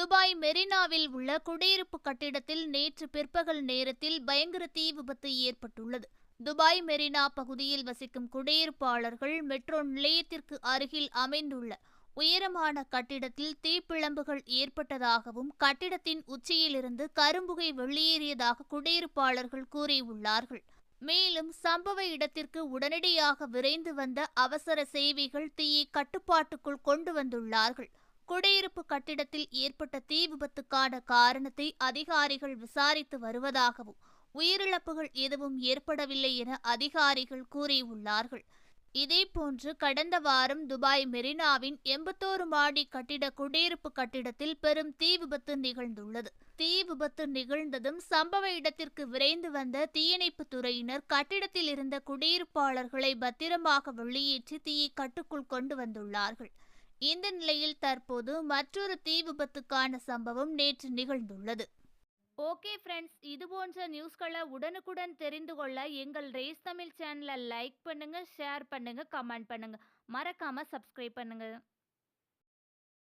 Dubai மெரினாவில் உள்ள குடியிருப்பு கட்டிடத்தில் நேற்று பிற்பகல் நேரத்தில் பயங்கர தீ விபத்து ஏற்பட்டுள்ளது. துபாய் மெரினா பகுதியில் வசிக்கும் குடியிருப்பாளர்கள் மெட்ரோ நிலையத்திற்கு அருகில் அமைந்துள்ள உயரமான கட்டிடத்தில் தீப்பிழம்புகள் ஏற்பட்டதாகவும் கட்டிடத்தின் உச்சியிலிருந்து கரும்புகை வெளியேறியதாக குடியிருப்பாளர்கள் கூறியுள்ளார்கள். மேலும் சம்பவ இடத்திற்கு உடனடியாக விரைந்து வந்த அவசர சேவைகள் தீயை கட்டுப்பாட்டுக்குள் கொண்டு வந்துள்ளார்கள். குடியிருப்பு கட்டிடத்தில் ஏற்பட்ட தீ விபத்துக்கான காரணத்தை அதிகாரிகள் விசாரித்து வருவதாகவும் உயிரிழப்புகள் எதுவும் ஏற்படவில்லை என அதிகாரிகள் கூறியுள்ளார்கள். இதேபோன்று கடந்த வாரம் துபாய் மெரினாவின் 81 மாடி கட்டிட குடியிருப்பு கட்டிடத்தில் பெரும் தீ விபத்து நிகழ்ந்துள்ளது. தீ விபத்து நிகழ்ந்ததும் சம்பவ இடத்திற்கு விரைந்து வந்த தீயணைப்பு துறையினர் கட்டிடத்தில் இருந்த குடியிருப்பாளர்களை பத்திரமாக வெளியேற்றி தீயை கட்டுக்குள் கொண்டு வந்துள்ளார்கள். இந்த நிலையில் தற்போது மற்றொரு தீ விபத்துக்கான சம்பவம் நேற்று நிகழ்ந்துள்ளது. ஓகே ஃப்ரெண்ட்ஸ், இது போன்ற நியூஸ்களை உடனுக்குடன் தெரிந்து கொள்ள எங்கள் ரேஸ் தமிழ் சேனலை லைக் பண்ணுங்க, ஷேர் பண்ணுங்க, கமெண்ட் பண்ணுங்க, மறக்காம சப்ஸ்கிரைப் பண்ணுங்க.